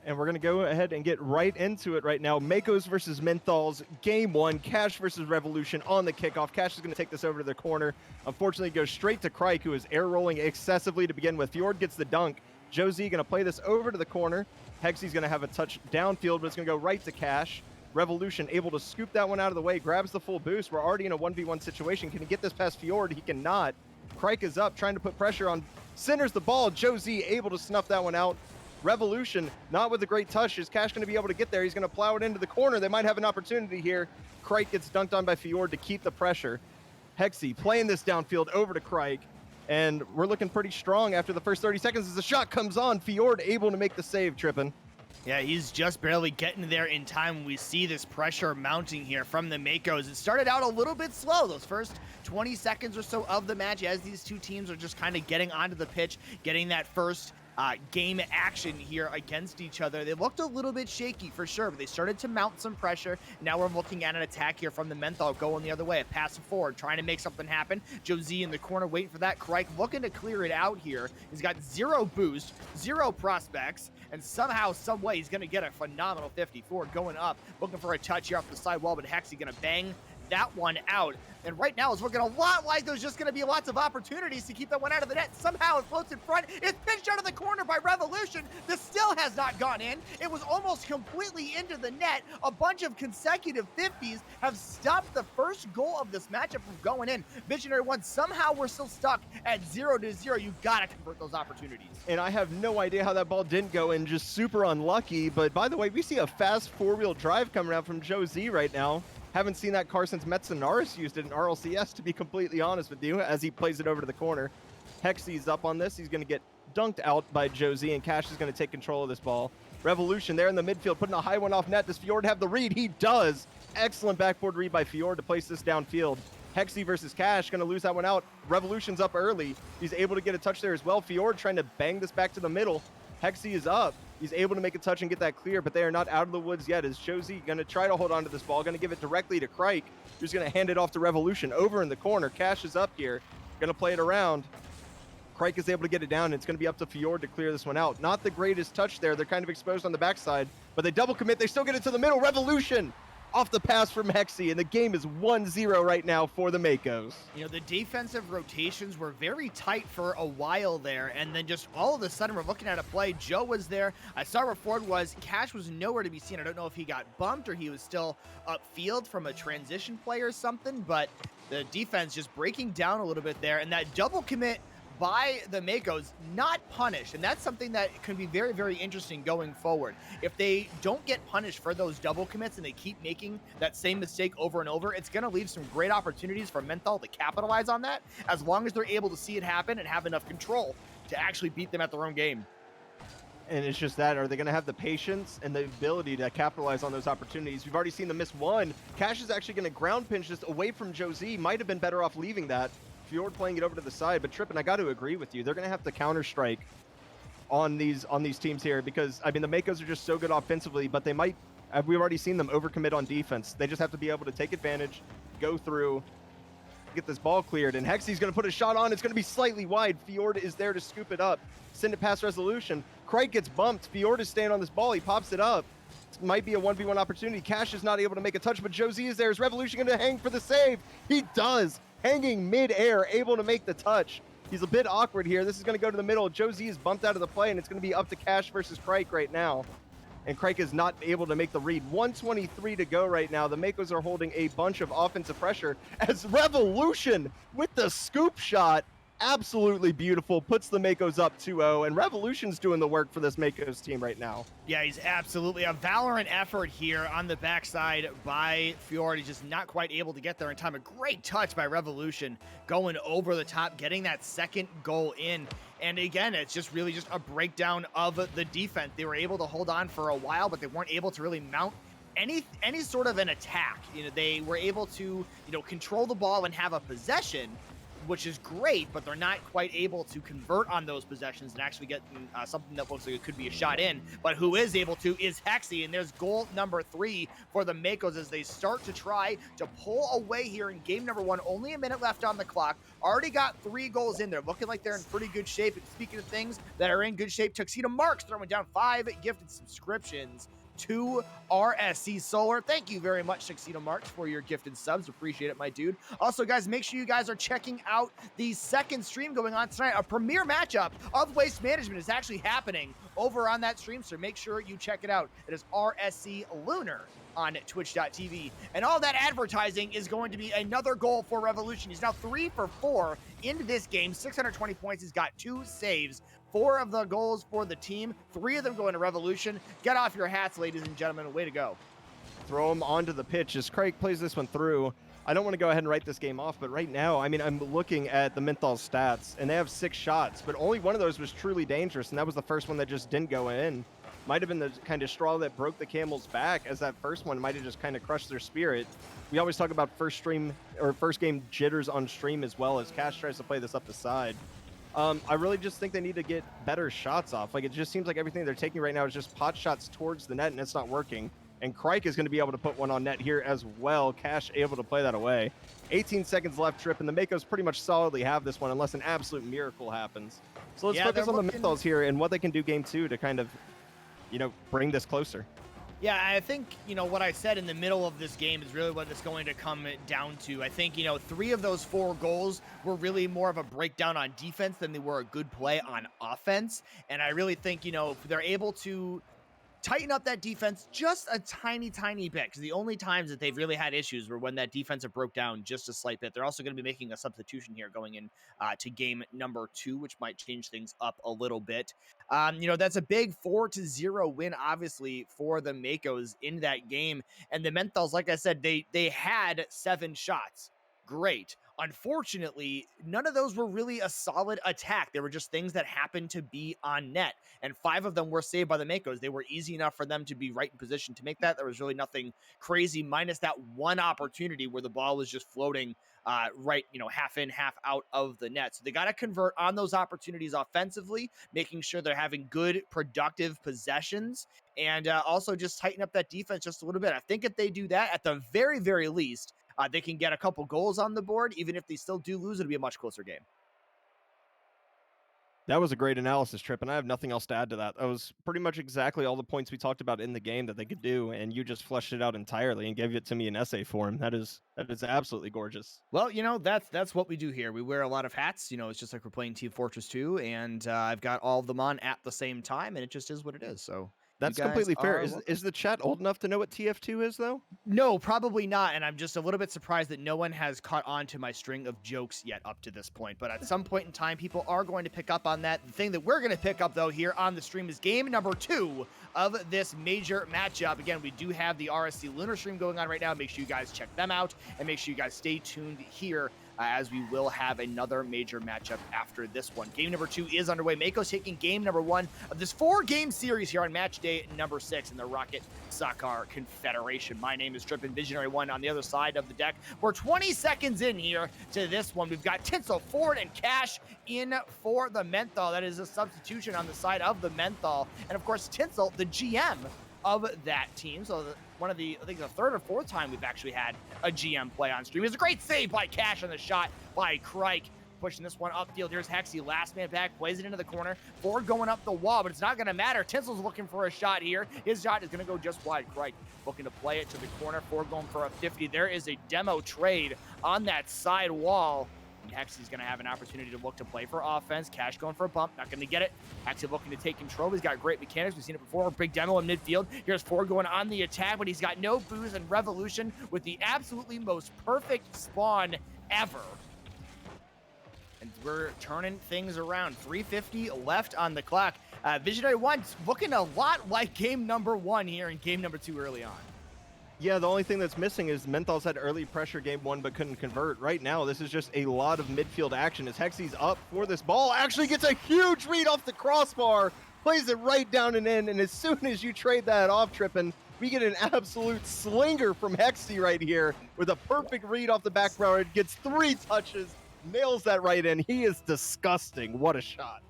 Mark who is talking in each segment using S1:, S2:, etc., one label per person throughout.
S1: And we're going to go ahead and get right into it right now. Makos versus Menthols, game one. Cash versus Revolution on the kickoff. Cash is going to take this over to the corner. Unfortunately, it goes straight to Crike, who is air rolling excessively to begin with. Fjord gets the dunk. Josie going to play this over to the corner. Hexy's going to have a touch downfield, but it's going to go right to Cash. Revolution able to scoop that one out of the way, grabs the full boost. We're already in a 1v1 situation. Can he get this past Fjord? He cannot. Crike is up, trying to put pressure on. Centers the ball. Josie able to snuff that one out. Revolution, not with a great touch. Is Cash going to be able to get there? He's going to plow it into the corner. They might have an opportunity here. Crike gets dunked on by Fjord to keep the pressure. Hexy playing this downfield over to Crike. And we're looking pretty strong after the first 30 seconds as the shot comes on. Fjord able to make the save, Trippin'.
S2: Yeah, he's just barely getting there in time. We see this pressure mounting here from the Makos. It started out a little bit slow, those first 20 seconds or so of the match, as these two teams are just kind of getting onto the pitch, getting that first game action here against each other. They looked a little bit shaky for sure, but they started to mount some pressure. Now we're looking at an attack here from the Menthol going the other way, a pass forward, trying to make something happen. Josie in the corner waiting for that. Crike looking to clear it out here. He's got zero boost, zero prospects, and somehow, some way, he's going to get a phenomenal 54 going up, looking for a touch here off the side wall, but Hexy going to bang that one out. And right now it's looking a lot like there's just going to be lots of opportunities to keep that one out of the net. Somehow it floats in front. It's pitched out of the corner by Revolution. This still has not gone in. It was almost completely into the net. A bunch of consecutive 50s have stopped the first goal of this matchup from going in. VisionaryOne, somehow we're still stuck at 0-0. You got to convert those opportunities.
S1: And I have no idea how that ball didn't go in. Just super unlucky. But by the way, we see a fast four-wheel drive coming out from Josie right now. Haven't seen that car since Metzanaris used it in RLCS, to be completely honest with you, as he plays it over to the corner. Hexy's up on this. He's going to get dunked out by Josie, and Cash is going to take control of this ball. Revolution there in the midfield, putting a high one off net. Does Fjord have the read? He does. Excellent backboard read by Fjord to place this downfield. Hexy versus Cash, going to lose that one out. Revolution's up early. He's able to get a touch there as well. Fjord trying to bang this back to the middle. Hexy is up. He's able to make a touch and get that clear, but they are not out of the woods yet. Is Josie going to try to hold on to this ball? Going to give it directly to Crike, who's going to hand it off to Revolution over in the corner. Cash is up here. Going to play it around. Crike is able to get it down. It's going to be up to Fjord to clear this one out. Not the greatest touch there. They're kind of exposed on the backside, but they double commit. They still get it to the middle. Revolution off the pass from Hexy, and the game is 1-0 right now for the Makos.
S2: You know, the defensive rotations were very tight for a while there, and then just all of a sudden we're looking at a play. Joe was there. I saw where Ford was. Cash was nowhere to be seen. I don't know if he got bumped or he was still upfield from a transition play or something, but the defense just breaking down a little bit there, and that double commit by the Makos not punished, and that's something that can be very, very interesting going forward. If they don't get punished for those double commits and they keep making that same mistake over and over, it's going to leave some great opportunities for Menthol to capitalize on that, as long as they're able to see it happen and have enough control to actually beat them at their own game.
S1: And it's just that, are they going to have the patience and the ability to capitalize on those opportunities? We've already seen them miss one. Cash is actually going to ground pinch just away from Josie. Might have been better off leaving that. Fjord playing it over to the side, but Trippin', I got to agree with you. They're going to have to counter-strike on these teams here, because, I mean, the Makos are just so good offensively, but they might, we've already seen them overcommit on defense. They just have to be able to take advantage, go through, get this ball cleared, and Hexy's going to put a shot on. It's going to be slightly wide. Fjord is there to scoop it up, send it past Resolution. Crike gets bumped. Fjord is staying on this ball. He pops it up. It might be a 1v1 opportunity. Cash is not able to make a touch, but Josie is there. Is Revolution going to hang for the save? He does. Hanging mid-air, able to make the touch. He's a bit awkward here. This is going to go to the middle. Josie is bumped out of the play, and it's going to be up to Cash versus Crike right now. And Crike is not able to make the read. 1:23 to go right now. The Makos are holding a bunch of offensive pressure as Revolution with the scoop shot. Absolutely beautiful. Puts the Makos up 2-0, and Revolution's doing the work for this Makos team right now.
S2: Yeah, he's absolutely a Valorant effort here on the backside by Fjord. He's just not quite able to get there in time. A great touch by Revolution going over the top, getting that second goal in. And again, it's just really just a breakdown of the defense. They were able to hold on for a while, but they weren't able to really mount any sort of an attack. You know, they were able to, control the ball and have a possession, which is great, but they're not quite able to convert on those possessions and actually get something that looks like it could be a shot in. But who is able to is Hexy, and there's goal number 3 for the Makos as they start to try to pull away here in game number 1. Only a minute left on the clock. Already got 3 goals in there. Looking like they're in pretty good shape. And speaking of things that are in good shape, Tuxedo Marx throwing down 5 gifted subscriptions to RSC Solar. Thank you very much, Tuxedo Marx, for your gifted subs. Appreciate it, my dude. Also, guys, make sure you guys are checking out the second stream going on tonight. A premiere matchup of Waste Management is actually happening over on that stream, so make sure you check it out. It is RSC Lunar on twitch.tv. And all that advertising is going to be another goal for Revolution. He's now 3 for 4 in this game, 620 points. He's got 2 saves. 4 of the goals for the team, 3 of them going to Revolution. Get off your hats, ladies and gentlemen. Way to go.
S1: Throw him onto the pitch as Craig plays this one through. I don't want to go ahead and write this game off, but right now, I mean, I'm looking at the Menthol stats, and they have 6 shots, but only one of those was truly dangerous, and that was the first one that just didn't go in. Might have been the kind of straw that broke the camel's back, as that first one might have just kind of crushed their spirit. We always talk about first game jitters on stream as well, as Cash tries to play this up the side. I really just think they need to get better shots off. Like, it just seems like everything they're taking right now is just pot shots towards the net, and it's not working. And Crike is going to be able to put one on net here as well. Cash able to play that away. 18 seconds left, Trip, and the Makos pretty much solidly have this one unless an absolute miracle happens. So let's focus on the Menthols here and what they can do game 2 to kind of, bring this closer.
S2: Yeah, I think, what I said in the middle of this game is really what it's going to come down to. I think, 3 of those 4 goals were really more of a breakdown on defense than they were a good play on offense. And I really think, if they're able to tighten up that defense just a tiny bit, because the only times that they've really had issues were when that defensive broke down just a slight bit. They're also going to be making a substitution here going in to game number 2, which might change things up a little bit. That's a big 4-0 win, obviously, for the Makos in that game. And the Menthols, like I said, they had 7 shots. Great. Unfortunately, none of those were really a solid attack. They were just things that happened to be on net, and 5 of them were saved by the Makos. They were easy enough for them to be right in position to make that. There was really nothing crazy, minus that one opportunity where the ball was just floating right, half in, half out of the net. So they got to convert on those opportunities offensively, making sure they're having good, productive possessions, and also just tighten up that defense just a little bit. I think if they do that, at the very, very least, they can get a couple goals on the board. Even if they still do lose, it'll be a much closer game.
S1: That was a great analysis, Trip, and I have nothing else to add to that. That was pretty much exactly all the points we talked about in the game that they could do, and you just fleshed it out entirely and gave it to me in essay form. That is absolutely gorgeous.
S2: Well, that's what we do here. We wear a lot of hats. It's just like we're playing Team Fortress 2, and I've got all of them on at the same time, and it just is what it is. So
S1: that's completely fair. Is the chat old enough to know what TF2 is, though?
S2: No, probably not. And I'm just a little bit surprised that no one has caught on to my string of jokes yet up to this point. But at some point in time, people are going to pick up on that. The thing that we're going to pick up, though, here on the stream is game number 2 of this major matchup. Again, we do have the RSC Lunar stream going on right now. Make sure you guys check them out, and make sure you guys stay tuned here as we will have another major matchup after this one. Game number 2 is underway. Makos taking game number 1 of this 4-game series here on match day number 6 in the Rocket Soccar Confederation. My name is Trippin' VisionaryOne on the other side of the deck. We're 20 seconds in here to this one. We've got Tinsel, Ford, and Cash in for the Menthol. That is a substitution on the side of the Menthol. And of course, Tinsel, the GM of that team. So one of the, I think the 3rd or 4th time we've actually had a GM play on stream. It's a great save by Cash on the shot by Crike. Pushing this one upfield. Here's Hexy, last man back, plays it into the corner. Ford going up the wall, but it's not going to matter. Tinsel's looking for a shot here. His shot is going to go just wide. Crike looking to play it to the corner. Ford going for a 50. There is a demo trade on that side wall. And Hexy's going to have an opportunity to look to play for offense. Cash going for a bump, not going to get it. Hexy looking to take control. He's got great mechanics. We've seen it before. Big demo in midfield. Here's Ford going on the attack, but he's got no booze and Revolution with the absolutely most perfect spawn ever. And we're turning things around. 3:50 left on the clock. VisionaryOne's looking a lot like game number 1 here in game number 2 early on.
S1: Yeah, the only thing that's missing is Menthols had early pressure game 1 but couldn't convert. Right now, this is just a lot of midfield action as Hexy's up for this ball. Actually gets a huge read off the crossbar, plays it right down and in, and as soon as you trade that off, Trippin', we get an absolute slinger from Hexy right here with a perfect read off the back row. It gets 3 touches. nails that right in. He is disgusting. What a shot.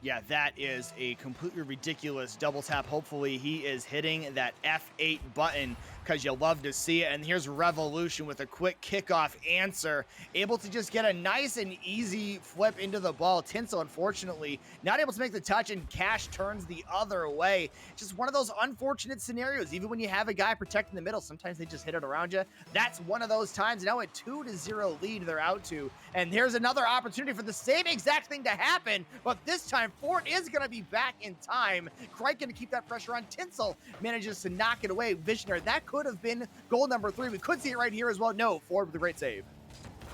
S2: Yeah, that is a completely ridiculous double tap. Hopefully he is hitting that F8 button because you'll love to see it. And here's Revolution with a quick kickoff answer, able to just get a nice and easy flip into the ball. Tinsel, unfortunately, not able to make the touch, and Cash turns the other way. Just one of those unfortunate scenarios. Even when you have a guy protecting the middle, sometimes they just hit it around you. That's one of those times. Now a 2-0 lead they're out to. And here's another opportunity for the same exact thing to happen, but this time Ford is going to be back in time. Crike going to keep that pressure on. Tinsel manages to knock it away. Visionary, that could have been goal number 3. We could see it right here as well. No, Ford with a great save.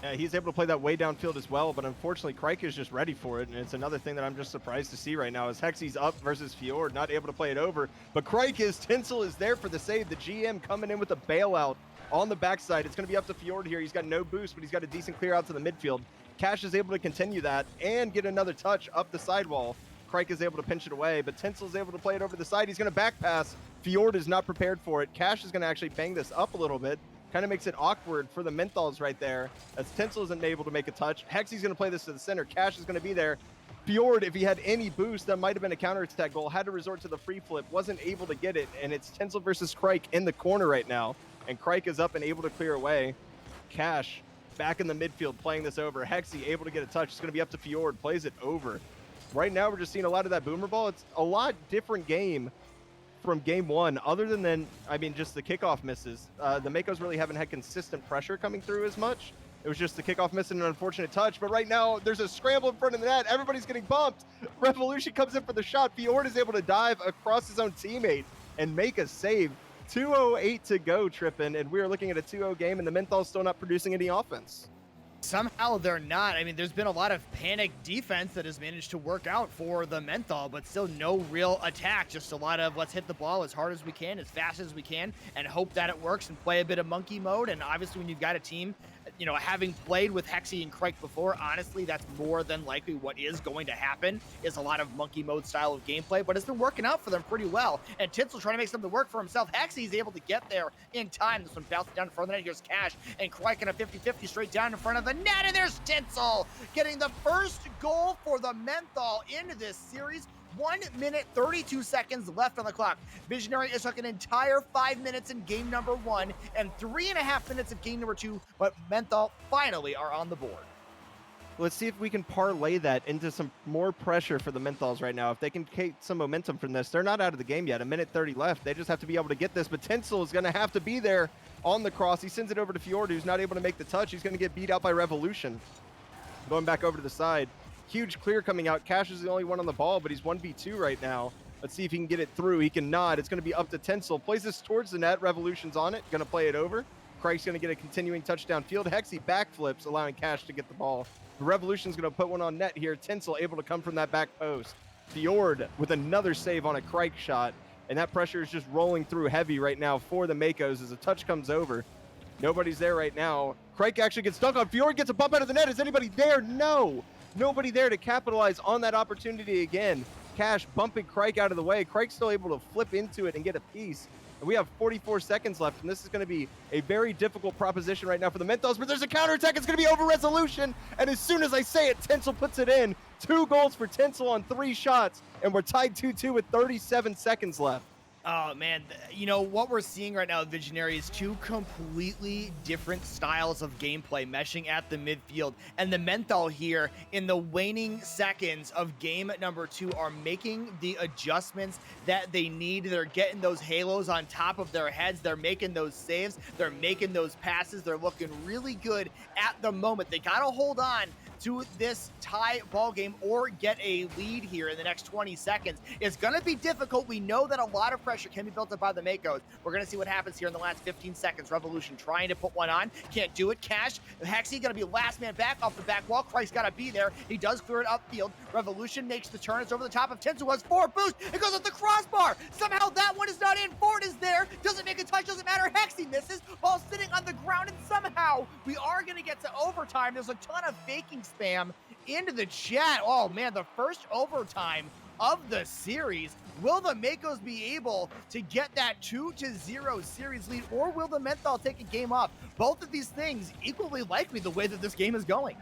S1: Yeah, he's able to play that way downfield as well, but unfortunately Crike is just ready for it, and it's another thing that I'm just surprised to see right now is Hexy's up versus Fjord, not able to play it over, but Crike is, Tinsel is there for the save. The GM coming in with a bailout on the backside. It's going to be up to Fjord here. He's got no boost, but he's got a decent clear out to the midfield. Cash is able to continue that and get another touch up the sidewall. Crike is able to pinch it away, but Tinsel's able to play it over the side. He's going to back pass. Fjord is not prepared for it. Cash is going to actually bang this up a little bit. Kind of makes it awkward for the Menthols right there, as Tinsel isn't able to make a touch. Hexy's going to play this to the center. Cash is going to be there. Fjord, if he had any boost, that might have been a counterattack goal. Had to resort to the free flip. Wasn't able to get it, and it's Tinsel versus Crike in the corner right now. And Crike is up and able to clear away. Cash back in the midfield playing this over. Hexy able to get a touch. It's going to be up to Fjord. Plays it over. Right now, we're just seeing a lot of that boomer ball. It's a lot different game from game one, other than, I mean, just the kickoff misses. The Makos really haven't had consistent pressure coming through as much. It was just the kickoff missing an unfortunate touch. But right now, there's a scramble in front of the net. Everybody's getting bumped. Revolution comes in for the shot. Fjord is able to dive across his own teammate and make a save. 2:08 to go, Trippin, and we are looking at a 2-0 game, and the Menthol's still not producing any offense.
S2: Somehow they're not. I mean, there's been a lot of panic defense that has managed to work out for the Menthol, but still no real attack. Just a lot of let's hit the ball as hard as we can, as fast as we can, and hope that it works and play a bit of monkey mode. And obviously when you've got a team, you know, having played with Hexy and Crike before, honestly, that's more than likely what is going to happen, is a lot of monkey mode style of gameplay, but it's been working out for them pretty well. And Tinsel trying to make something work for himself. Hexy's able to get there in time. This one bouncing down in front of the net. Here's Cash, and Crike in a 50-50 straight down in front of the net, and there's Tinsel getting the first goal for the Menthol into this series. 1 minute 32 seconds left on the clock. Visionary is took an entire 5 minutes in game number 1 and 3.5 minutes of game number 2, but Menthol finally are on the board.
S1: Let's see if we can parlay that into some more pressure for the Menthols right now. If they can take some momentum from this, they're not out of the game yet. 1:30 left. They just have to be able to get this, but Tinsel is going to have to be there on the cross. He sends it over to Fjord, who's not able to make the touch. He's going to get beat out by Revolution. Going back over to the side. Huge clear coming out. Cash is the only one on the ball, but he's 1v2 right now. Let's see if he can get it through. He cannot. It's going to be up to Tinsel. Plays this towards the net. Revolution's on it. Going to play it over. Crike's going to get a continuing touchdown field. Hexy backflips, allowing Cash to get the ball. The Revolution's going to put one on net here. Tinsel able to come from that back post. Fjord with another save on a Crike shot. And that pressure is just rolling through heavy right now for the Makos as a touch comes over. Nobody's there right now. Crike actually gets dunked on. Fjord gets a bump out of the net. Is anybody there? No. Nobody there to capitalize on that opportunity again. Cash bumping Crike out of the way. Crike's still able to flip into it and get a piece. And we have 44 seconds left, and this is going to be a very difficult proposition right now for the Menthols, but there's a counterattack. It's going to be over Resolution, and as soon as I say it, Tinsel puts it in. 2 goals for Tinsel on 3 shots, and we're tied 2-2 with 37 seconds left.
S2: Oh, man. You know, what we're seeing right now, Visionary, is 2 completely different styles of gameplay meshing at the midfield. And the Menthol here, in the waning seconds of game number 2, are making the adjustments that they need. They're getting those halos on top of their heads. They're making those saves. They're making those passes. They're looking really good at the moment. They got to hold on to this tie ball game or get a lead here in the next 20 seconds. It's going to be difficult. We know that a lot of pressure can be built up by the Makos. We're going to see what happens here in the last 15 seconds. Revolution trying to put one on. Can't do it. Cash. Hexy going to be last man back off the back wall. Christ got to be there. He does clear it upfield. Revolution makes the turn. It's over the top of Tinsel. Has 4 boost. It goes at the crossbar. Somehow that one is not in. Ford is there. Doesn't make a touch. Doesn't matter. Hexy misses while sitting on the ground. And somehow we are going to get to overtime. There's a ton of faking spam into the chat. Oh man, the first overtime of the series. Will the Makos be able to get that 2-0 series lead, or will the Menthol take a game off? Both of these things equally likely the way that this game is going.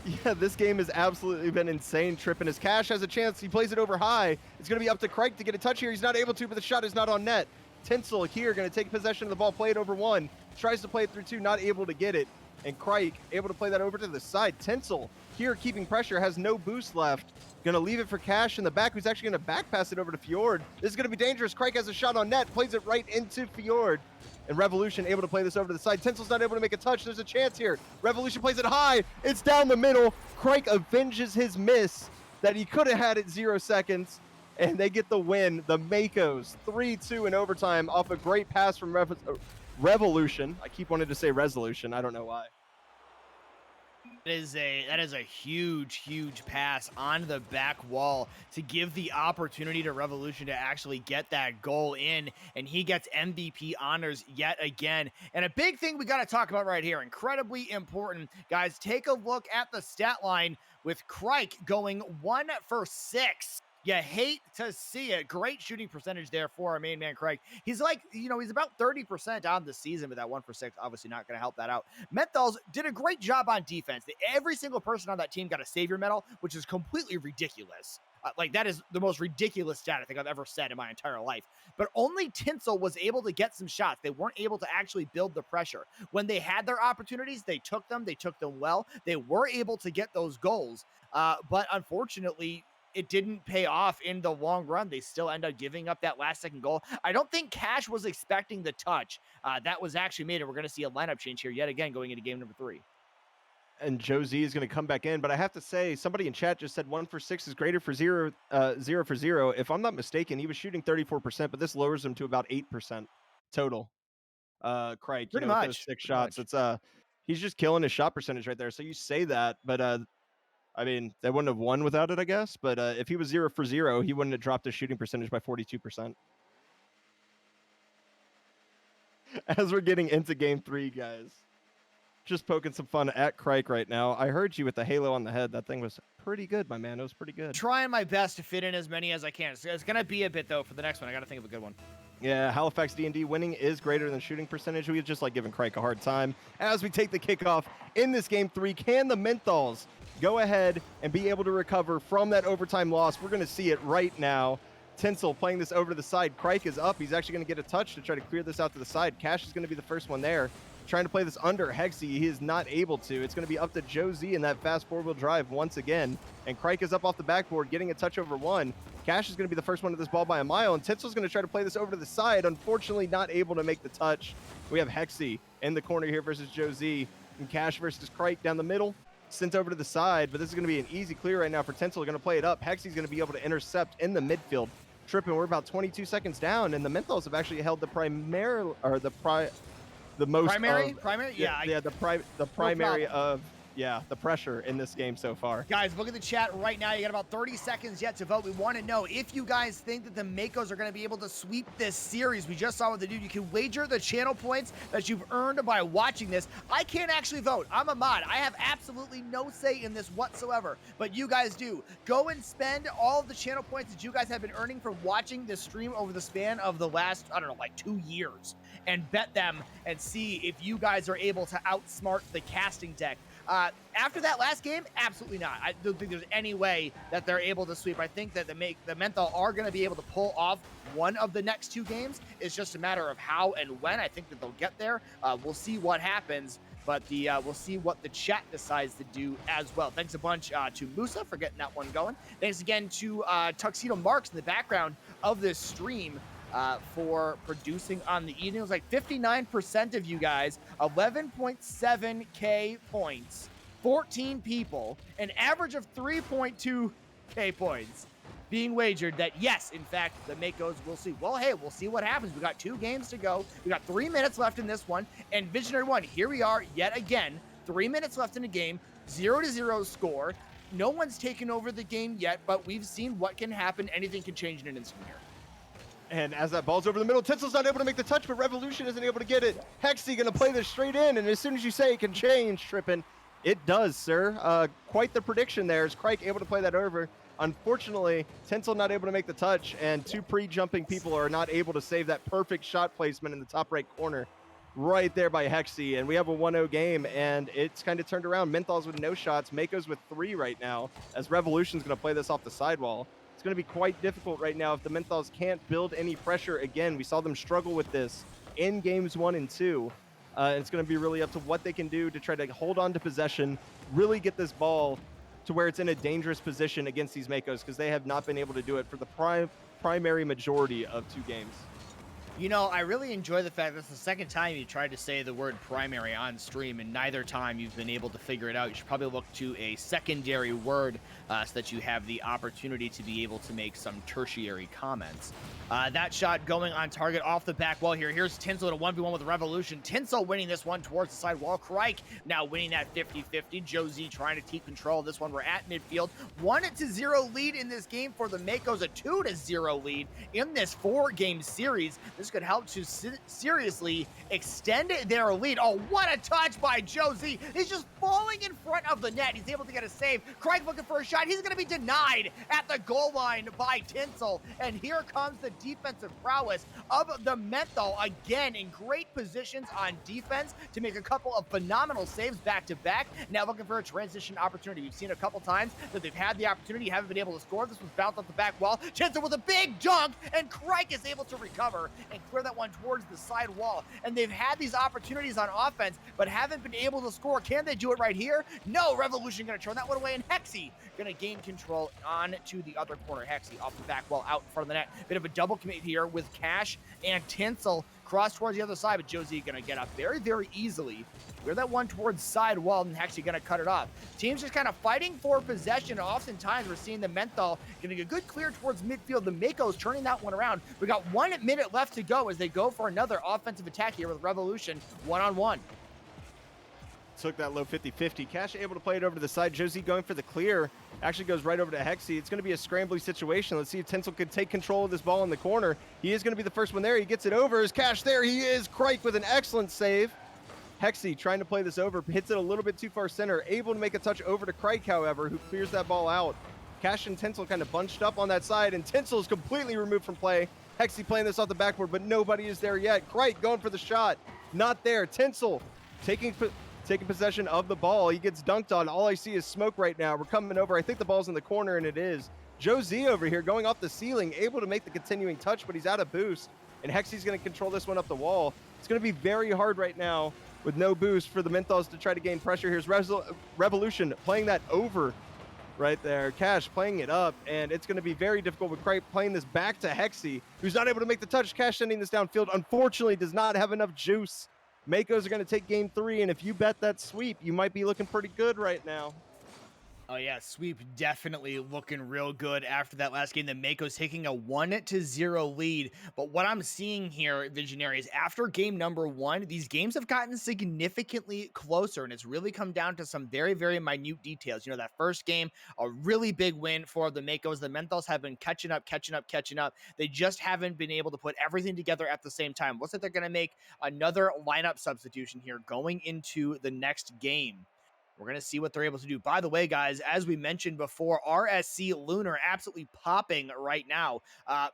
S1: Yeah, this game has absolutely been insane. Tripping as Cash has a chance. He plays it over high. It's going to be up to Crike to get a touch here. He's not able to, but the shot is not on net. Tinsel here going to take possession of the ball, play it over one. Tries to play it through two, not able to get it. And Crike able to play that over to the side. Tinsel here keeping pressure, has no boost left. Going to leave it for Cash in the back, who's actually going to back pass it over to Fjord. This is going to be dangerous. Crike has a shot on net, plays it right into Fjord. And Revolution able to play this over to the side. Tinsel's not able to make a touch. There's a chance here. Revolution plays it high. It's down the middle. Crike avenges his miss that he could have had at 0 seconds. And they get the win. The Makos 3-2 in overtime off a great pass from Revolution. I keep wanting to say Resolution. I don't know why.
S2: That is a huge pass on the back wall to give the opportunity to Revolution to actually get that goal in, and he gets MVP honors yet again. And a big thing we got to talk about right here, incredibly important, guys, take a look at the stat line with Crike going 1 for 6. You hate to see it. Great shooting percentage there for our main man, Craig. He's like, he's about 30% on the season with that 1 for 6. Obviously not going to help that out. Menthols did a great job on defense. Every single person on that team got a savior medal, which is completely ridiculous. That is the most ridiculous stat I think I've ever said in my entire life. But only Tinsel was able to get some shots. They weren't able to actually build the pressure. When they had their opportunities, they took them. They took them well. They were able to get those goals. But unfortunately, it didn't pay off in the long run. They still end up giving up that last second goal. I don't think Cash was expecting the touch that was actually made, and we're going to see a lineup change here yet again going into game number 3.
S1: And Josie is going to come back in, but I have to say, somebody in chat just said 1 for 6 is greater for 0 for 0. If I'm not mistaken, he was shooting 34%, but this lowers him to about 8% total. Crike,
S2: Pretty
S1: with
S2: much
S1: those 6 shots. It's he's just killing his shot percentage right there. So you say that, but I mean, they wouldn't have won without it, I guess. But if he was 0 for 0, he wouldn't have dropped his shooting percentage by 42%. As we're getting into game 3, guys. Just poking some fun at Crike right now. I heard you with the halo on the head. That thing was pretty good, my man. It was pretty good.
S2: Trying my best to fit in as many as I can. It's going to be a bit, though, for the next one. I got to think of a good one.
S1: Yeah, Halifax D&D winning is greater than shooting percentage. We just like giving Crike a hard time. As we take the kickoff in this game 3, can the Menthols go ahead and be able to recover from that overtime loss? We're going to see it right now. Tinsel playing this over to the side. Crike is up. He's actually going to get a touch to try to clear this out to the side. Cash is going to be the first one there. Trying to play this under Hexy. He is not able to. It's going to be up to Josie in that fast four-wheel drive once again. And Crike is up off the backboard, getting a touch over one. Cash is going to be the first one to this ball by a mile. And Tinsel's going to try to play this over to the side. Unfortunately, not able to make the touch. We have Hexy in the corner here versus Josie. And Cash versus Crike down the middle. Sent over to the side. But this is going to be an easy clear right now for Tinsel. Going to play it up. Hexy's going to be able to intercept in the midfield. Tripping. We're about 22 seconds down. And the Menthols have actually held the primary, or the most
S2: primary,
S1: the primary of the pressure in this game so far.
S2: Guys, look at the chat right now. You got about 30 seconds yet to vote. We want to know if you guys think that the Makos are going to be able to sweep this series. We just saw what they do. You can wager the channel points that you've earned by watching this. I can't actually vote. I'm a mod. I have absolutely no say in this whatsoever, but you guys do. Go and spend all of the channel points that you guys have been earning from watching this stream over the span of the last, I don't know, like 2 years, and bet them and see if you guys are able to outsmart the casting deck. After that last game, absolutely not. I don't think there's any way that they're able to sweep. I think that the Menthol are going to be able to pull off one of the next 2 games. It's just a matter of how and when. I think that they'll get there. We'll see what happens, but we'll see what the chat decides to do as well. Thanks a bunch to Musa for getting that one going. Thanks again to Tuxedo Marx in the background of this stream. For producing on the evening. It was like 59% of you guys, 11.7k points, 14 people, an average of 3.2k points being wagered that, yes, in fact, the Makos will see. Well, hey, we'll see what happens. We got 2 games to go. We got 3 minutes left in this one, and VisionaryOne, here we are yet again, 3 minutes left in the game, 0-0 score. No one's taken over the game yet, but we've seen what can happen. Anything can change in an instant here.
S1: And as that ball's over the middle, Tinsel's not able to make the touch, but Revolution isn't able to get it. Hexy going to play this straight in, and as soon as you say it can change, Trippin', it does, sir. Quite the prediction there. Is Crike able to play that over? Unfortunately, Tinsel not able to make the touch, and 2 pre-jumping people are not able to save that perfect shot placement in the top right corner. right there by Hexy, and we have a 1-0 game, and it's kind of turned around. Menthol's with no shots, Makos with 3 right now, as Revolution's going to play this off the sidewall. It's going to be quite difficult right now if the Menthols can't build any pressure again. We saw them struggle with this in games 1 and 2. It's going to be really up to what they can do to try to hold on to possession, really get this ball to where it's in a dangerous position against these Makos, because they have not been able to do it for the primary majority of 2 games.
S2: You know, I really enjoy the fact that's the second time you tried to say the word primary on stream, and neither time you've been able to figure it out. You should probably look to a secondary word so that you have the opportunity to be able to make some tertiary comments. That shot going on target off the back wall here. Here's Tinsel at a 1v1 with Revolution. Tinsel winning this one towards the side wall. Crike now winning that 50-50. Josie trying to keep control of this one. We're at midfield. 1-0 lead in this game for the Makos. A 2-0 lead in this 4-game series. This could help to seriously extend their lead. Oh, what a touch by Josie. He's just falling in front of the net. He's able to get a save. Craig looking for a shot. He's going to be denied at the goal line by Tinsel. And here comes the defensive prowess of the Menthol, again in great positions on defense to make a couple of phenomenal saves back to back. Now looking for a transition opportunity. We've seen a couple times that they've had the opportunity, haven't been able to score. This was bounced off the back wall. Tinsel with a big dunk, and Crike is able to recover and clear that one towards the side wall. And they've had these opportunities on offense, but haven't been able to score. Can they do it right here? No. Revolution going to turn that one away, and Hexy going to gain control on to the other corner. Hexy off the back wall, out in front of the net. Bit of a double commit here with Cash and Tinsel. Cross towards the other side, but Josie going to get up very, very easily. Clear that one towards side wall, and Hexy going to cut it off. Teams just kind of fighting for possession. Oftentimes, we're seeing the Menthol getting a good clear towards midfield. The Makos turning that one around. We got 1 minute left to go as they go for another offensive attack here with Revolution one-on-one.
S1: Took that low 50-50. Cash able to play it over to the side. Josie going for the clear. Actually goes right over to Hexy. It's going to be a scrambly situation. Let's see if Tinsel can take control of this ball in the corner. He is going to be the first one there. He gets it over. Is Cash there? He is. Crike with an excellent save. Hexy trying to play this over. Hits it a little bit too far center. Able to make a touch over to Crike, however, who clears that ball out. Cash and Tinsel kind of bunched up on that side, and Tinsel is completely removed from play. Hexy playing this off the backboard, but nobody is there yet. Crike going for the shot. Not there. Tinsel taking possession of the ball. He gets dunked on. All I see is smoke right now. We're coming over. I think the ball's in the corner, and it is. Josie over here going off the ceiling, able to make the continuing touch, but he's out of boost. And Hexy's going to control this one up the wall. It's going to be very hard right now with no boost for the Menthols to try to gain pressure. Here's Revolution playing that over right there. Cash playing it up, and it's going to be very difficult with Cripe playing this back to Hexy, who's not able to make the touch. Cash sending this downfield. Unfortunately, does not have enough juice. Makos are going to take game 3, and if you bet that sweep, you might be looking pretty good right now.
S2: Oh yeah, sweep definitely looking real good after that last game. The Makos taking a 1-0 lead. But what I'm seeing here, Visionary, is after game number 1, these games have gotten significantly closer, and it's really come down to some very, very minute details. You know, that first game, a really big win for the Makos. The Menthols have been catching up. They just haven't been able to put everything together at the same time. Looks like they're going to make another lineup substitution here going into the next game. We're going to see what they're able to do. By the way, guys, as we mentioned before, RSC Lunar absolutely popping right now.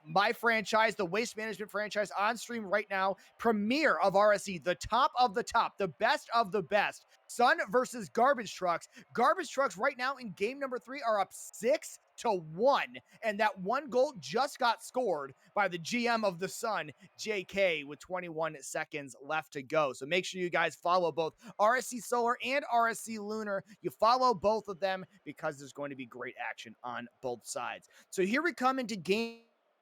S2: My franchise, the Waste Management franchise, on stream right now. Premiere of RSC, the top of the top, the best of the best. Sun versus Garbage Trucks. Garbage Trucks right now in game number 3 are up 6-1, and that one goal just got scored by the GM of the Sun, JK, with 21 seconds left to go. So make sure you guys follow both RSC Solar and RSC Lunar. You follow both of them because there's going to be great action on both sides. So here we come into game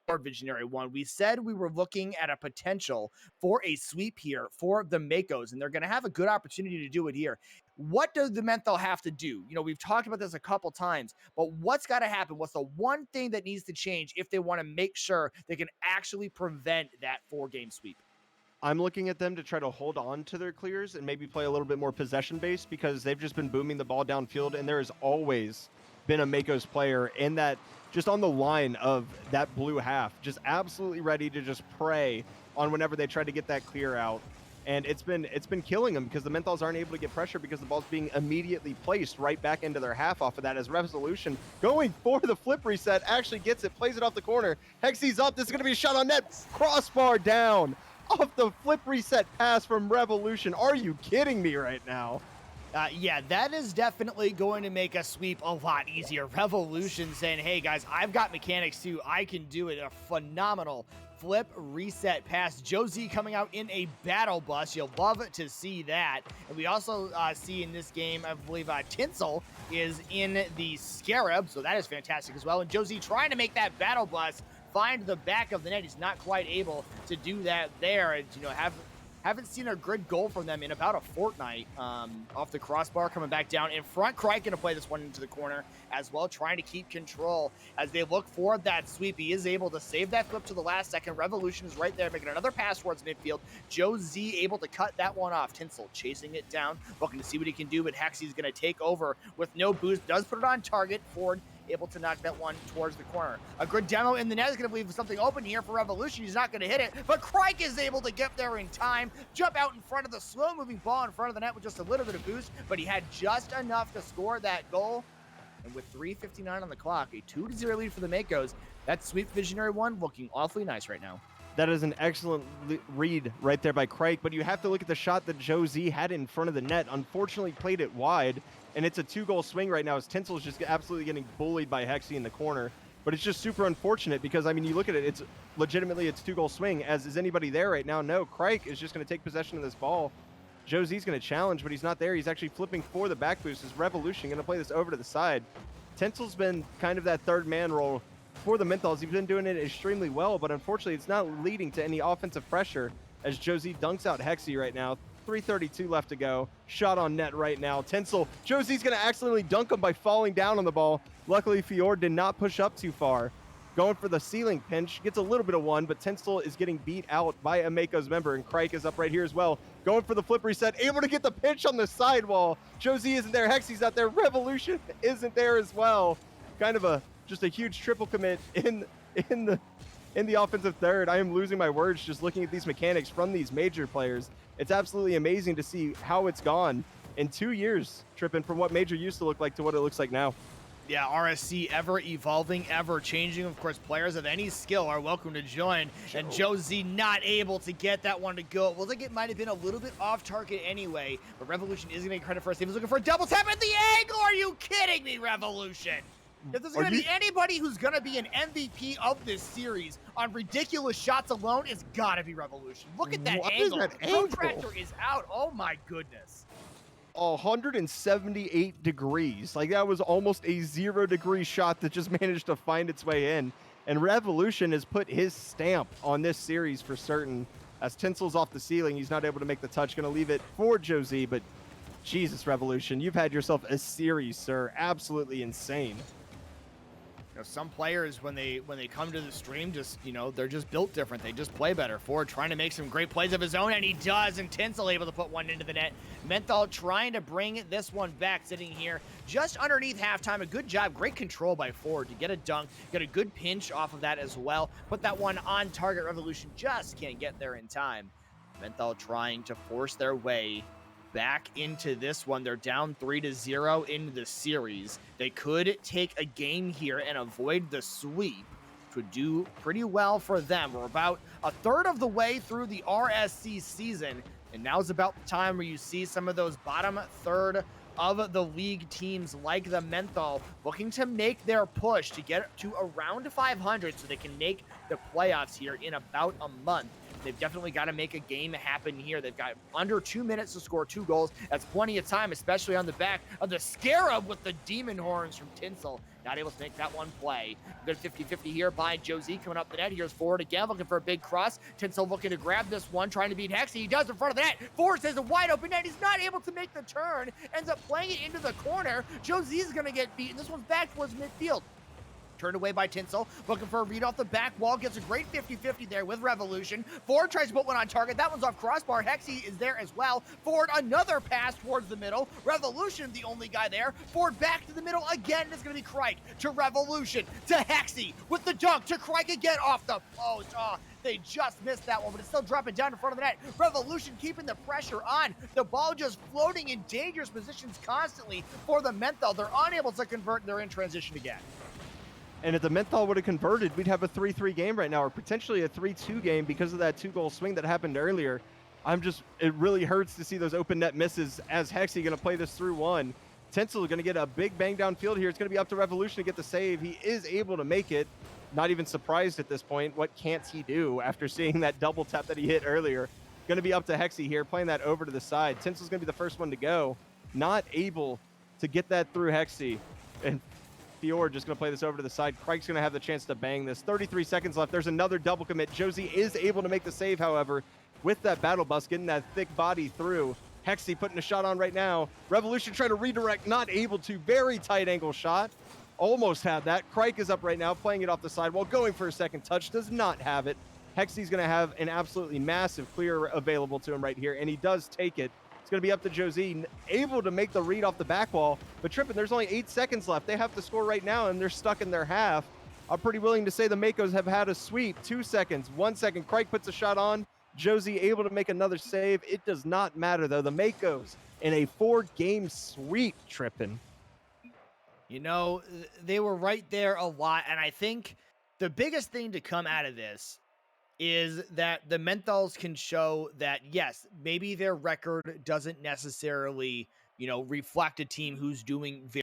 S2: VisionaryOne. We said we were looking at a potential for a sweep here for the Makos, and they're going to have a good opportunity to do it here. What does the Menthol have to do? You know, we've talked about this a couple times, but what's got to happen? What's the one thing that needs to change if they want to make sure they can actually prevent that 4-game sweep?
S1: I'm looking at them to try to hold on to their clears and maybe play a little bit more possession-based, because they've just been booming the ball downfield, and there has always been a Makos player in that, just on the line of that blue half, just absolutely ready to just prey on whenever they try to get that clear out. And it's been killing them, because the Menthols aren't able to get pressure because the ball's being immediately placed right back into their half off of that, as Resolution going for the flip reset, actually gets it, plays it off the corner. Hexy's up. This is going to be a shot on net. Crossbar down off the flip reset pass from Revolution. Are you kidding me right now?
S2: Yeah, that is definitely going to make a sweep a lot easier. Revolution saying, hey guys, I've got mechanics too. I can do it. A phenomenal flip reset pass. Josie coming out in a battle bus. You'll love to see that. And we also see in this game, I believe Tinsel is in the Scarab. So that is fantastic as well. And Josie trying to make that battle bus find the back of the net. He's not quite able to do that there. And, you know, haven't seen a good goal from them in about a fortnight. Off the crossbar, coming back down in front. Crike going to play this one into the corner as well, trying to keep control as they look for that sweep. He is able to save that flip to the last second. Revolution is right there, making another pass towards midfield. Joe Z able to cut that one off. Tinsel chasing it down, looking to see what he can do, but Hexy's going to take over with no boost. Does put it on target. Ford able to knock that one towards the corner. A good demo in the net is going to leave something open here for Revolution. He's not going to hit it, but Crike is able to get there in time, jump out in front of the slow-moving ball in front of the net with just a little bit of boost, but he had just enough to score that goal. And with 3:59 on the clock, a 2-0 lead for the Makos. That sweep VisionaryOne looking awfully nice right now.
S1: That is an excellent read right there by Crike, but you have to look at the shot that Joe Z had in front of the net. Unfortunately, played it wide, and it's a 2-goal swing right now as Tinsel's just absolutely getting bullied by Hexy in the corner. But it's just super unfortunate because, I mean, you look at it, it's legitimately it's 2-goal swing. As is anybody there right now? No, Crike is just going to take possession of this ball. Joe Z's going to challenge, but he's not there. He's actually flipping for the back boost. Is Revolution going to play this over to the side? Tinsel's been kind of that third man role for the Menthols. He's been doing it extremely well, but unfortunately it's not leading to any offensive pressure as Josie dunks out Hexy right now. 3:32 left to go. Shot on net right now. Tinsel, Josie's going to accidentally dunk him by falling down on the ball. Luckily, Fjord did not push up too far. Going for the ceiling pinch. Gets a little bit of one, but Tinsel is getting beat out by a Makos member, and Crike is up right here as well. Going for the flip reset. Able to get the pinch on the sidewall. Josie isn't there. Hexy's not there. Revolution isn't there as well. Kind of just a huge triple commit in the offensive third. I am losing my words just looking at these mechanics from these major players. It's absolutely amazing to see how it's gone in 2 years, tripping from what major used to look like to what it looks like now.
S2: Yeah, RSC ever evolving, ever changing. Of course, players of any skill are welcome to join. And Joe Z not able to get that one to go. Well, I think it might have been a little bit off target anyway, but Revolution is going to get credit for us. He was looking for a double tap at the angle. Are you kidding me, Revolution? If there's going to be anybody who's going to be an MVP of this series on ridiculous shots alone, it's got to be Revolution. Look at that angle. Protractor is out. Oh, my goodness.
S1: 178 degrees. Like, that was almost a 0-degree shot that just managed to find its way in. And Revolution has put his stamp on this series for certain. As Tinsel's off the ceiling, he's not able to make the touch. Going to leave it for Josie, but Jesus, Revolution, you've had yourself a series, sir. Absolutely insane.
S2: You know, some players, when they come to the stream, just, you know, they're just built different. They just play better. Ford trying to make some great plays of his own, and he does, and Tinsel able to put one into the net. Menthol trying to bring this one back, sitting here just underneath halftime. A good job, great control by Ford to get a dunk, get a good pinch off of that as well. Put that one on target. Revolution just can't get there in time. Menthol trying to force their way back into this one. They're down 3-0 in the series. They could take a game here and avoid the sweep, which would do pretty well for them. We're about a third of the way through the RSC season, and now's about the time where you see some of those bottom third of the league teams like the Menthol looking to make their push to get to around 500 so they can make the playoffs here in about a month. They've definitely got to make a game happen here. They've got under 2 minutes to score 2 goals. That's plenty of time, especially on the back of the Scarab with the demon horns from Tinsel. Not able to make that one play. Good 50-50 here by Josie coming up the net. Here's Ford again, looking for a big cross. Tinsel looking to grab this one, trying to beat Hexy. He does in front of the net. Ford says a wide open net. He's not able to make the turn. Ends up playing it into the corner. Josie is going to get beaten. This one's back towards midfield. Turned away by Tinsel, looking for a read off the back wall, gets a great 50-50 there with Revolution. Ford tries to put one on target. That one's off crossbar. Hexy is there as well. Ford, another pass towards the middle. Revolution, the only guy there. Ford back to the middle again. It's going to be Crike to Revolution to Hexy with the dunk to Crike again off the post. Oh, they just missed that one, but it's still dropping down in front of the net. Revolution keeping the pressure on. The ball just floating in dangerous positions constantly for the Menthol. They're unable to convert. They're in transition again.
S1: And if the Menthol would have converted, we'd have a 3-3 game right now, or potentially a 3-2 game because of that 2-goal swing that happened earlier. It really hurts to see those open net misses as Hexy going to play this through one. Tinsel going to get a big bang downfield here. It's going to be up to Revolution to get the save. He is able to make it. Not even surprised at this point. What can't he do after seeing that double tap that he hit earlier? Going to be up to Hexy here, playing that over to the side. Tinsel's going to be the first one to go. Not able to get that through Hexy. And Fjord just going to play this over to the side. Craig's going to have the chance to bang this. 33 seconds left. There's another double commit. Josie is able to make the save, however, with that battle bus, getting that thick body through. Hexy putting a shot on right now. Revolution trying to redirect, not able to. Very tight angle shot. Almost had that. Craig is up right now, playing it off the side while going for a second touch. Does not have it. Hexy's going to have an absolutely massive clear available to him right here, and he does take it. It's going to be up to Josie, able to make the read off the back wall. But tripping, there's only 8 seconds left. They have to score right now, and they're stuck in their half. I'm pretty willing to say the Makos have had a sweep. 2 seconds, 1 second. Craig puts a shot on. Josie able to make another save. It does not matter, though. The Makos in a 4-game sweep, tripping.
S2: You know, they were right there a lot, and I think the biggest thing to come out of this is that the Menthols can show that, yes, maybe their record doesn't necessarily, reflect a team who's doing very